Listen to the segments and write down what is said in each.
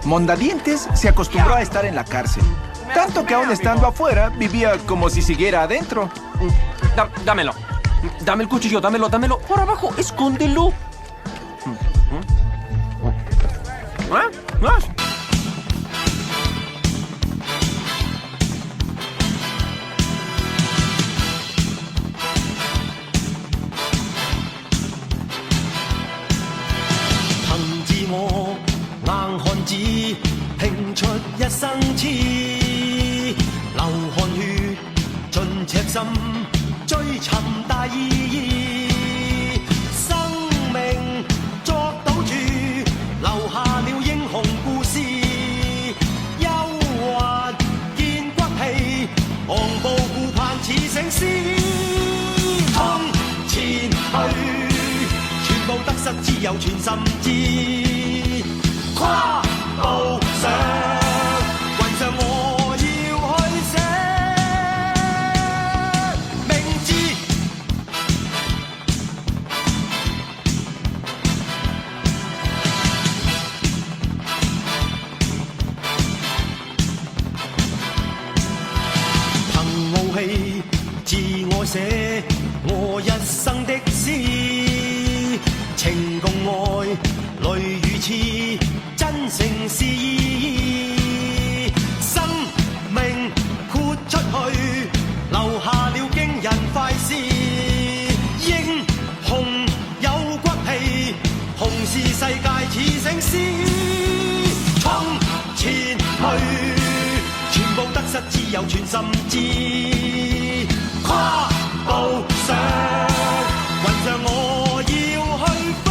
Mondadientes se acostumbró a estar en la cárcel. Tanto que aún estando afuera, vivía como si siguiera adentro. Dámelo. Dame el cuchillo, dámelo. Por abajo, escóndelo.憑自我硬漢子，拼出一生痴，流汗血盡赤心，追尋大意義。生命作賭注，留下了英雄故事。憂鬱見骨氣，昂步顧盼似醒獅。衝前去，全部得失只有全心知。跨步上，雲上我要去寫名字。憑傲氣，自我寫我一生的詩，情共愛，淚與痴，真誠是意。生命豁出去，留下了驚人快事。英雄有骨氣，雄視世界似醒獅。衝前去，全部得失只有全心知。跨步上，雲上我要去飛。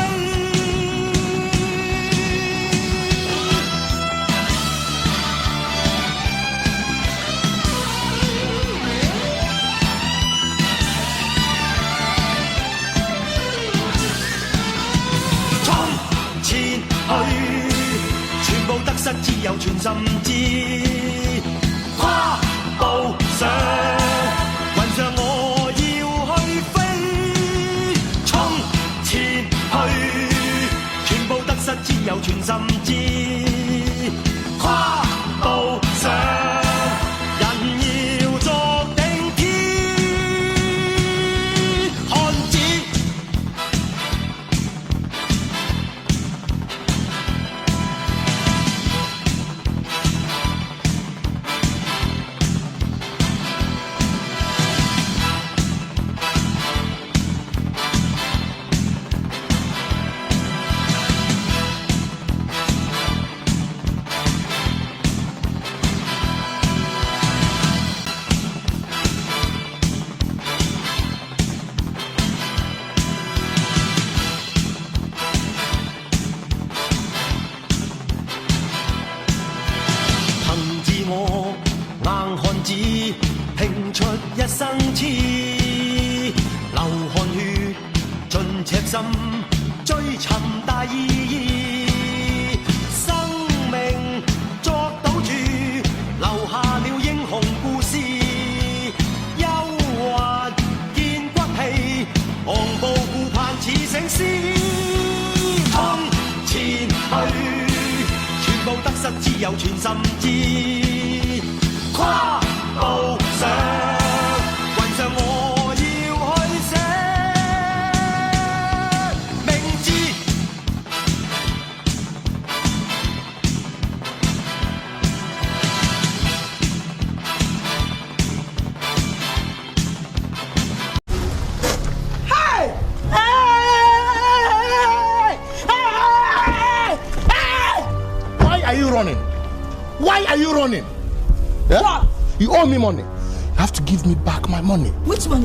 衝前去，全部得失只有全心知。跨步上，雲上我要去飛。衝前去，全部得失只有全心知。跨步上，人要作定天漢子。憑自我硬漢子，拼出一生痴，流汗血盡赤心，追尋大意義。生命作賭注，留下了英雄故事。憂鬱見骨氣，昂步顧盼似醒獅。衝前去，全部得失只有全心知。跨步上，雲上我要去寫名字。Why are you running? Why are you running? Yeah? What? You owe me money. You have to give me back my money. Which money?